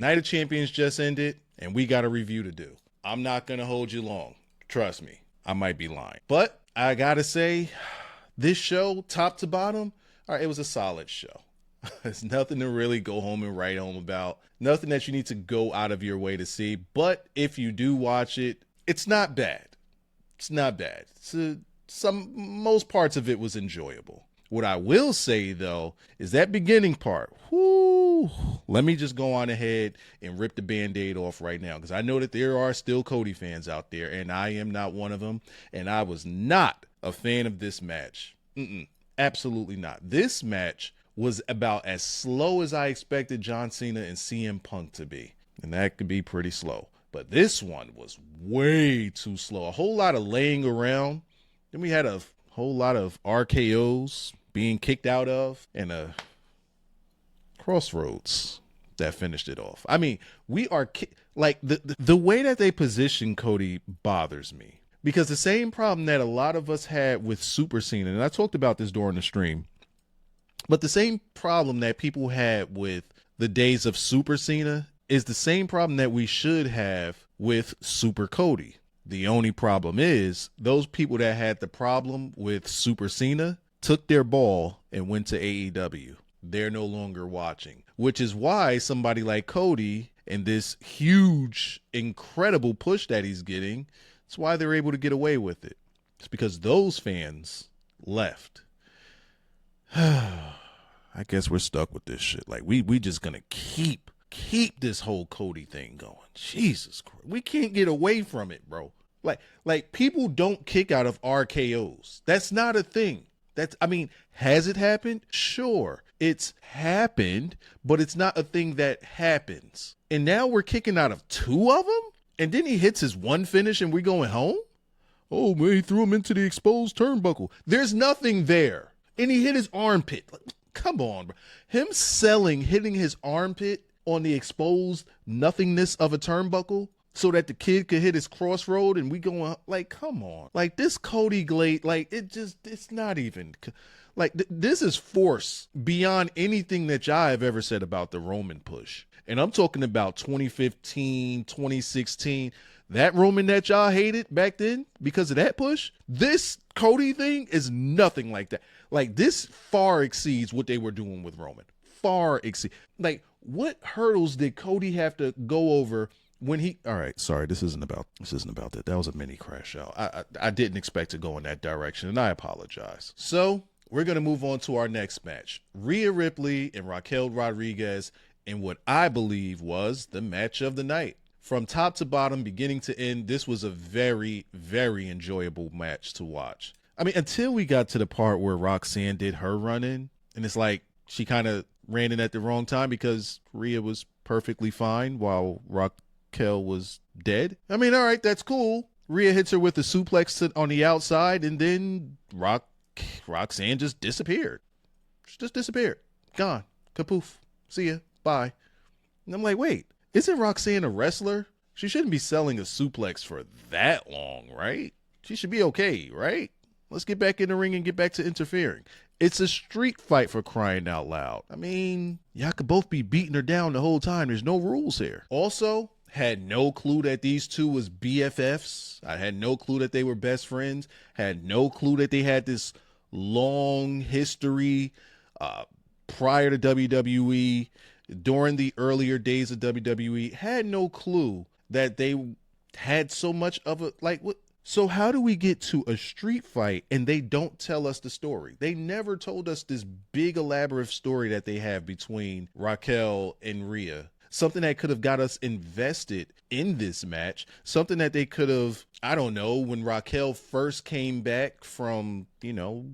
Night of Champions just ended, and we got a review to do. I'm not going to hold you long. Trust me, I might be lying. But I got to say, this show, top to bottom, all right, it was a solid show. There's nothing to really go home and write home about. Nothing that you need to go out of your way to see. But if you do watch it, it's not bad. It's not bad. Most parts of it was enjoyable. What I will say, though, is that beginning part. Whoo, let me just go on ahead and rip the Band-Aid off right now, because I know that there are still Cody fans out there, and I am not one of them, and I was not a fan of this match. Absolutely not. This match was about as slow as I expected John Cena and CM Punk to be, and that could be pretty slow. But this one was way too slow. A whole lot of laying around. Then we had a whole lot of RKOs being kicked out of, and a crossroads that finished it off. I mean, we are like the way that they position Cody bothers me, because the same problem that a lot of us had with Super Cena, and I talked about this during the stream, but the same problem that people had with the days of Super Cena is the same problem that we should have with Super Cody. The only problem is those people that had the problem with Super Cena took their ball and went to AEW. They're no longer watching, which is why somebody like Cody and this huge, incredible push that he's getting, it's why they're able to get away with it. It's because those fans left. I guess we're stuck with this shit. Like, we just gonna keep this whole Cody thing going. Jesus Christ. We can't get away from it, bro. Like people don't kick out of RKOs. That's not a thing. Has it happened? Sure, it's happened, but it's not a thing that happens. And now we're kicking out of two of them? And then he hits his one finish and we're going home? Oh, man, he threw him into the exposed turnbuckle. There's nothing there. And he hit his armpit. Come on, bro. Him hitting his armpit on the exposed nothingness of a turnbuckle so that the kid could hit his crossroad, and we going, like, come on. Like, this Cody Glade, like, it's not even, like, this is force beyond anything that y'all have ever said about the Roman push. And I'm talking about 2015, 2016, that Roman that y'all hated back then because of that push. This Cody thing is nothing like that. Like, this far exceeds what they were doing with Roman. Far exceed. Like, what hurdles did Cody have to go over when he, all right, sorry, this isn't about that. That was a mini crash out. I didn't expect to go in that direction, and I apologize. So we're going to move on to our next match. Rhea Ripley and Raquel Rodriguez in what I believe was the match of the night. From top to bottom, beginning to end, this was a very, very enjoyable match to watch. I mean, until we got to the part where Roxanne did her run-in, and it's like she kind of ran in at the wrong time because Rhea was perfectly fine while Raquel was dead. I mean, all right, that's cool. Rhea hits her with a suplex on the outside, and then Roxanne just disappeared. She just disappeared. Gone. Kapoof. See ya. Bye. And I'm like, wait, isn't Roxanne a wrestler? She shouldn't be selling a suplex for that long, right? She should be okay, right? Let's get back in the ring and get back to interfering. It's a street fight, for crying out loud. I mean, y'all could both be beating her down the whole time. There's no rules here. Also, had no clue that these two was BFFs. I had no clue that they were best friends. Had no clue that they had this long history prior to WWE, during the earlier days of WWE. Had no clue that they had so much of a, like, what? So how do we get to a street fight and they don't tell us the story? They never told us this big elaborate story that they have between Raquel and Rhea. Something that could have got us invested in this match. Something that they could have, I don't know, when Raquel first came back from,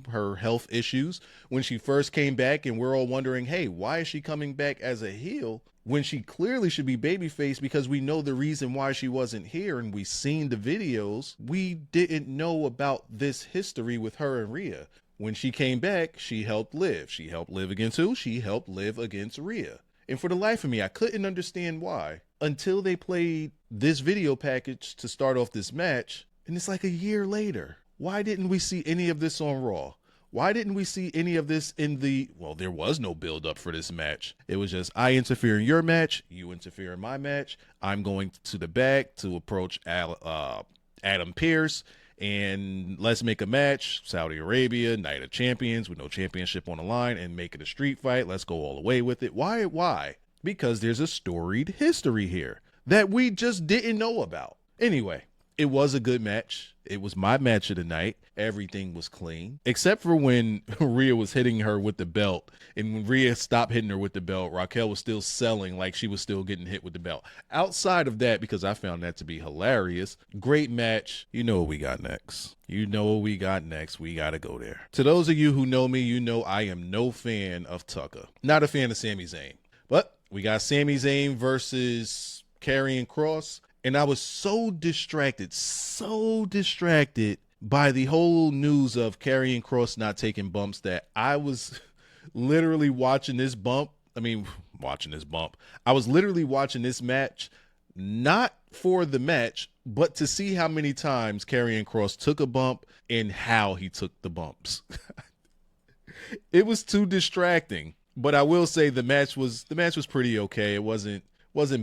her health issues, when she first came back and we're all wondering, hey, why is she coming back as a heel when she clearly should be babyface, because we know the reason why she wasn't here and we've seen the videos. We didn't know about this history with her and Rhea. When she came back, she helped live. She helped live against who? She helped live against Rhea. And for the life of me, I couldn't understand why until they played this video package to start off this match. And it's like a year later. Why didn't we see any of this on Raw? Why didn't we see any of this in the, well, there was no build up for this match. It was just, I interfere in your match, you interfere in my match. I'm going to the back to approach Adam Pearce, and let's make a match. Saudi Arabia, Night of Champions with no championship on the line, and make it a street fight. Let's go all the way with it. Why? Because there's a storied history here that we just didn't know about. Anyway, it was a good match. It was my match of the night. Everything was clean, except for when Rhea was hitting her with the belt. And when Rhea stopped hitting her with the belt, Raquel was still selling like she was still getting hit with the belt. Outside of that, because I found that to be hilarious, great match. You know what we got next. We got to go there. To those of you who know me, you know I am no fan of Tucker. Not a fan of Sami Zayn. But we got Sami Zayn versus Carrie and Cross. And I was so distracted by the whole news of Carrie and Cross not taking bumps that I was literally watching this bump. I was literally watching this match, not for the match, but to see how many times Carrie and Cross took a bump and how he took the bumps. It was too distracting, but I will say the match was pretty okay. It wasn't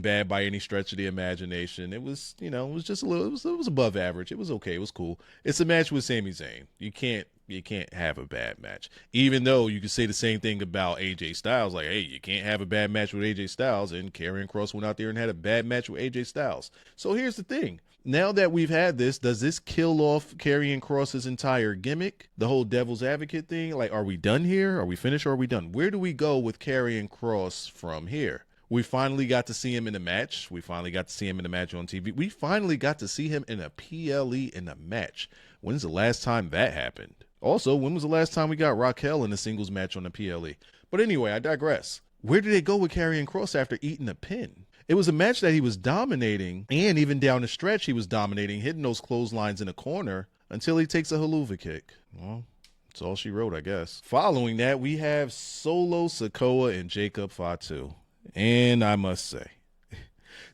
bad by any stretch of the imagination. It was, it was just a little, it was above average. It was okay. It was cool. It's a match with Sami Zayn. You can't have a bad match. Even though you could say the same thing about AJ Styles. Like, hey, you can't have a bad match with AJ Styles. And Karrion Kross went out there and had a bad match with AJ Styles. So here's the thing. Now that we've had this, does this kill off Karrion Kross's entire gimmick? The whole devil's advocate thing? Like, are we done here? Are we finished or are we done? Where do we go with Karrion Kross from here? We finally got to see him in a match. We finally got to see him in a match on TV. We finally got to see him in a PLE in a match. When's the last time that happened? Also, when was the last time we got Raquel in a singles match on the PLE? But anyway, I digress. Where did they go with Karrion Kross after eating a pin? It was a match that he was dominating, and even down the stretch he was dominating, hitting those clotheslines in the corner until he takes a haluva kick. Well, that's all she wrote, I guess. Following that, we have Solo Sikoa and Jacob Fatu. And I must say,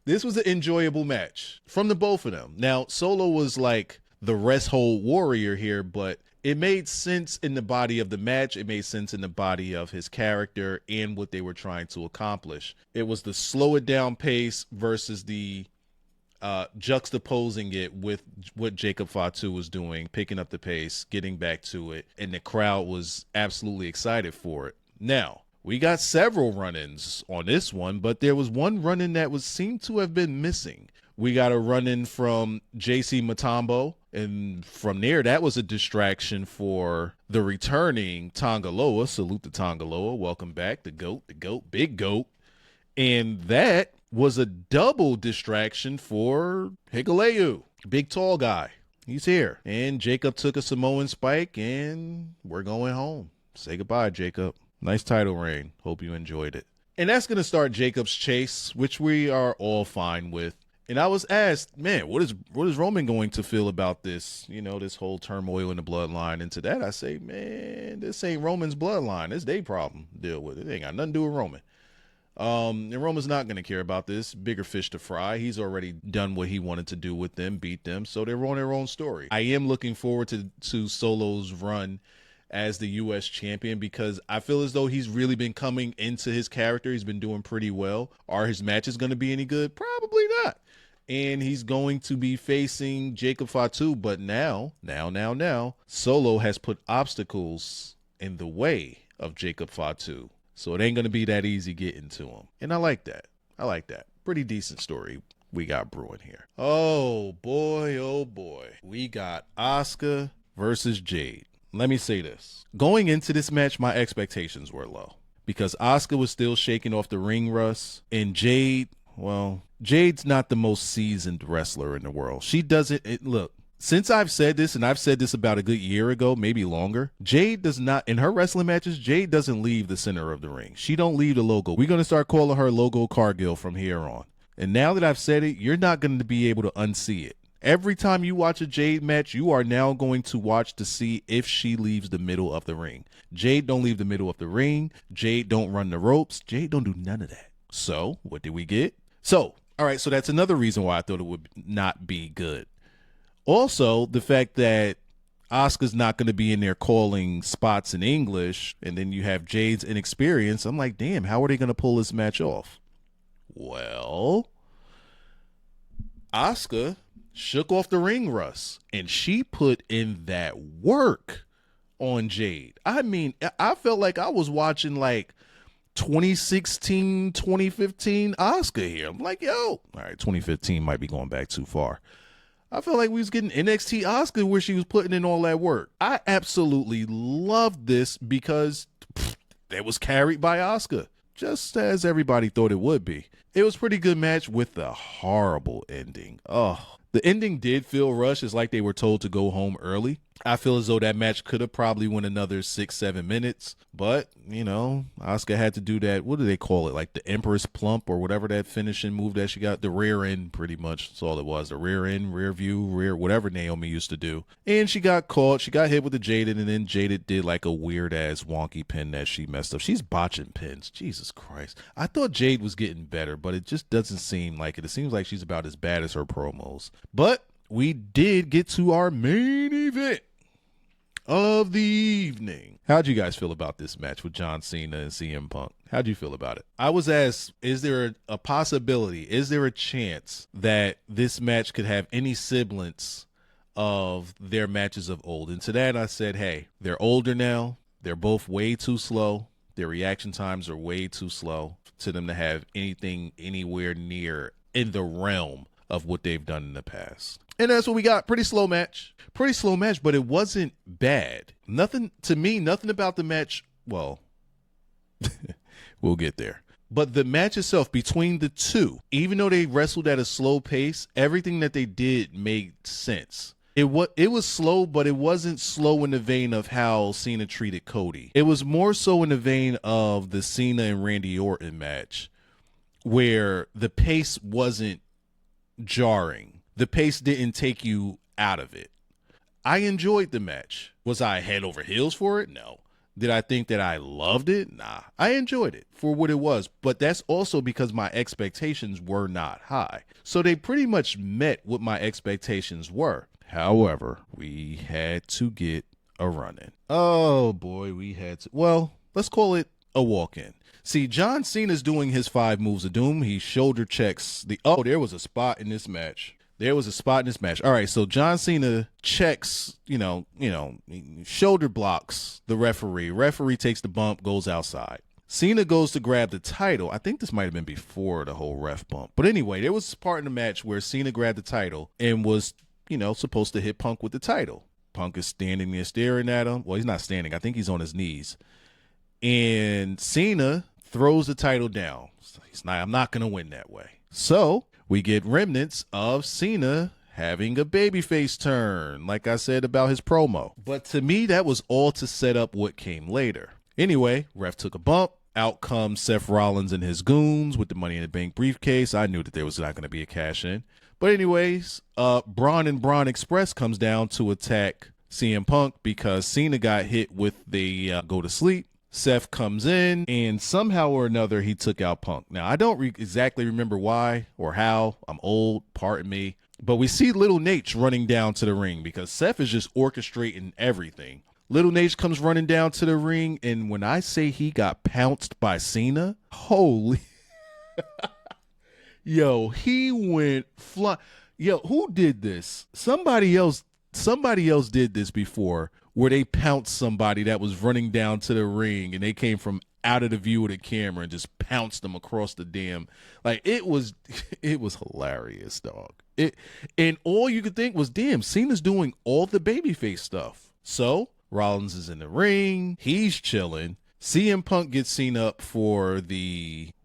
this was an enjoyable match from the both of them. Now, Solo was like the rest hold warrior here, but it made sense in the body of the match. It made sense in the body of his character and what they were trying to accomplish. It was the slow it down pace versus the juxtaposing it with what Jacob Fatu was doing, picking up the pace, getting back to it, and the crowd was absolutely excited for it. Now, we got several run-ins on this one, but there was one run-in that seemed to have been missing. We got a run-in from JC Mutombo, and from there, that was a distraction for the returning Tongaloa. Salute to Tongaloa. Welcome back, the GOAT, big GOAT. And that was a double distraction for Hikuleo, big tall guy. He's here. And Jacob took a Samoan spike, and we're going home. Say goodbye, Jacob. Nice title reign. Hope you enjoyed it. And that's going to start Jacob's chase, which we are all fine with. And I was asked, man, what is Roman going to feel about this, this whole turmoil in the bloodline? And to that, I say, man, this ain't Roman's bloodline. It's their problem. Deal with it. It ain't got nothing to do with Roman. And Roman's not going to care about this. Bigger fish to fry. He's already done what he wanted to do with them, beat them. So they're on their own story. I am looking forward to Solo's run as the U.S. champion, because I feel as though he's really been coming into his character. He's been doing pretty well. Are his matches going to be any good? Probably not. And he's going to be facing Jacob Fatu. But now, Solo has put obstacles in the way of Jacob Fatu. So it ain't going to be that easy getting to him. And I like that. Pretty decent story we got brewing here. Oh boy. We got Asuka versus Jade. Let me say this. Going into this match, my expectations were low because Asuka was still shaking off the ring rust, and Jade's not the most seasoned wrestler in the world. She doesn't, look, since I've said this, and I've said this about a good year ago, maybe longer, Jade does not, in her wrestling matches, Jade doesn't leave the center of the ring. She don't leave the logo. We're going to start calling her Logo Cargill from here on. And now that I've said it, you're not going to be able to unsee it. Every time you watch a Jade match, you are now going to watch to see if she leaves the middle of the ring. Jade don't leave the middle of the ring. Jade don't run the ropes. Jade don't do none of that. So what did we get? So, all right, so that's another reason why I thought it would not be good. Also, the fact that Asuka's not going to be in there calling spots in English, and then you have Jade's inexperience. I'm like, damn, how are they going to pull this match off? Well, Asuka shook off the ring rust, and she put in that work on Jade. I mean, I felt like I was watching like 2016, 2015 Asuka here. I'm like, yo, all right, 2015 might be going back too far. I felt like we was getting NXT Asuka where she was putting in all that work. I absolutely loved this because that was carried by Asuka, just as everybody thought it would be. It was a pretty good match with a horrible ending. Oh, the ending did feel rushed. It's like they were told to go home early. I feel as though that match could have probably went another 6-7 minutes, but you know, Asuka had to do that. What do they call it? Like the Empress Plump or whatever that finishing move that she got, the rear end, pretty much. That's all it was. The rear end, rear view, rear, whatever Naomi used to do. And she got caught. She got hit with the Jaded, and then Jaded did like a weird ass wonky pin that she messed up. She's botching pins. Jesus Christ. I thought Jade was getting better, but it just doesn't seem like it. It seems like she's about as bad as her promos. But we did get to our main event of the evening. How'd you guys feel about this match with John Cena and CM Punk? How'd you feel about it? I was asked, is there a possibility, is there a chance that this match could have any semblance of their matches of old? And to that I said, hey, they're older now. They're both way too slow. Their reaction times are way too slow to them to have anything anywhere near in the realm of what they've done in the past. And that's what we got. Pretty slow match, but it wasn't bad. Nothing about the match. Well, we'll get there. But the match itself between the two, even though they wrestled at a slow pace, everything that they did made sense. It was slow, but it wasn't slow in the vein of how Cena treated Cody. It was more so in the vein of the Cena and Randy Orton match, where the pace wasn't jarring. The pace didn't take you out of it. I enjoyed the match. Was I head over heels for it? No. Did I think that I loved it? Nah. I enjoyed it for what it was, but that's also because my expectations were not high. So they pretty much met what my expectations were. However, we had to get a run-in. Oh boy, we had to. Well, let's call it a walk-in. See, John Cena's doing his 5 moves of doom. He shoulder checks there was a spot in this match. All right, so John Cena checks, shoulder blocks the referee. Referee takes the bump, goes outside. Cena goes to grab the title. I think this might have been before the whole ref bump. But anyway, there was a part in the match where Cena grabbed the title and was, supposed to hit Punk with the title. Punk is standing there staring at him. Well, he's not standing. I think he's on his knees. And Cena throws the title down. I'm not going to win that way. So we get remnants of Cena having a babyface turn, like I said about his promo. But to me, that was all to set up what came later. Anyway, ref took a bump. Out comes Seth Rollins and his goons with the Money in the Bank briefcase. I knew that there was not going to be a cash in. But anyways, Braun and Braun Express comes down to attack CM Punk because Cena got hit with the go to sleep. Seth comes in, and somehow or another, he took out Punk. Now, I don't exactly remember why or how. I'm old, pardon me. But we see Little Nate running down to the ring because Seth is just orchestrating everything. Little Nate comes running down to the ring, and when I say he got pounced by Cena, holy... Yo, he went fly. Yo, who did this? Somebody else did this before, where they pounced somebody that was running down to the ring and they came from out of the view of the camera and just pounced them across the damn. Like, it was hilarious, dog. And all you could think was, damn, Cena's doing all the babyface stuff. So Rollins is in the ring. He's chilling. CM Punk gets Cena up for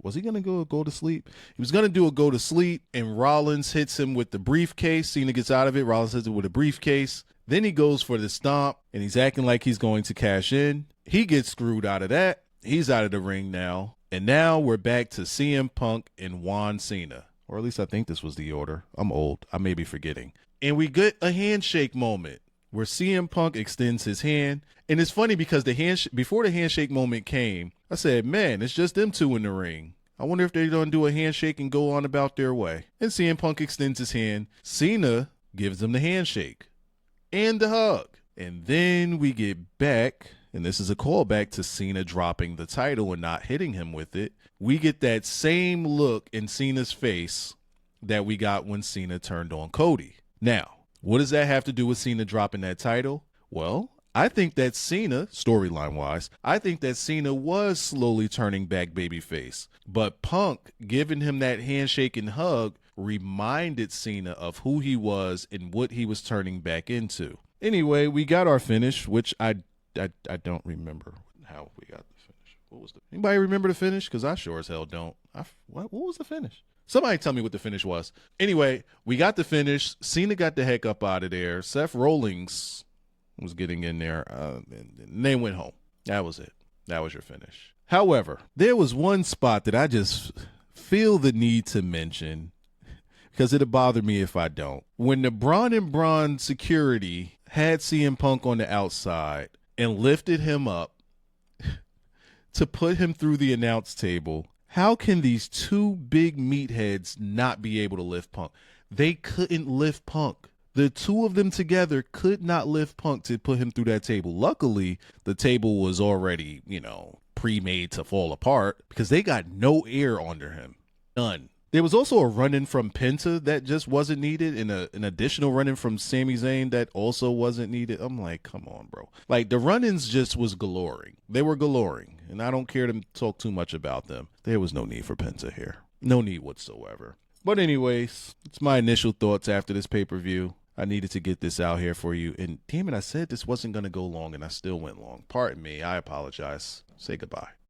was he going to go to sleep? He was going to do a go to sleep, and Rollins hits him with the briefcase. Cena gets out of it. Rollins hits it with a briefcase. Then he goes for the stomp, and he's acting like he's going to cash in. He gets screwed out of that. He's out of the ring now. And now we're back to CM Punk and Juan Cena. Or at least I think this was the order. I'm old. I may be forgetting. And we get a handshake moment where CM Punk extends his hand. And it's funny because before the handshake moment came, I said, man, it's just them two in the ring. I wonder if they're going to do a handshake and go on about their way. And CM Punk extends his hand. Cena gives him the handshake and the hug. And then we get back, and this is a callback to Cena dropping the title and not hitting him with it. We get that same look in Cena's face that we got when Cena turned on Cody. Now, what does that have to do with Cena dropping that title? Well, I think that Cena, storyline-wise, I think that Cena was slowly turning back babyface. But Punk giving him that handshake and hug reminded Cena of who he was and what he was turning back into. Anyway, we got our finish, which I don't remember how we got the finish. What was anybody remember the finish? Because I sure as hell don't. What was the finish? Somebody tell me what the finish was. Anyway, we got the finish. Cena got the heck up out of there. Seth Rollins was getting in there, and they went home. That was it. That was your finish. However, there was one spot that I just feel the need to mention because it'll bother me if I don't. When the Braun and Braun security had CM Punk on the outside and lifted him up to put him through the announce table, how can these two big meatheads not be able to lift Punk? They couldn't lift Punk. The two of them together could not lift Punk to put him through that table. Luckily, the table was already, pre-made to fall apart because they got no air under him. None. There was also a run-in from Penta that just wasn't needed, and an additional run-in from Sami Zayn that also wasn't needed. I'm like, come on, bro. Like, the run-ins just was galoring. They were galoring, and I don't care to talk too much about them. There was no need for Penta here. No need whatsoever. But anyways, it's my initial thoughts after this pay-per-view. I needed to get this out here for you. And damn it, I said this wasn't going to go long, and I still went long. Pardon me. I apologize. Say goodbye.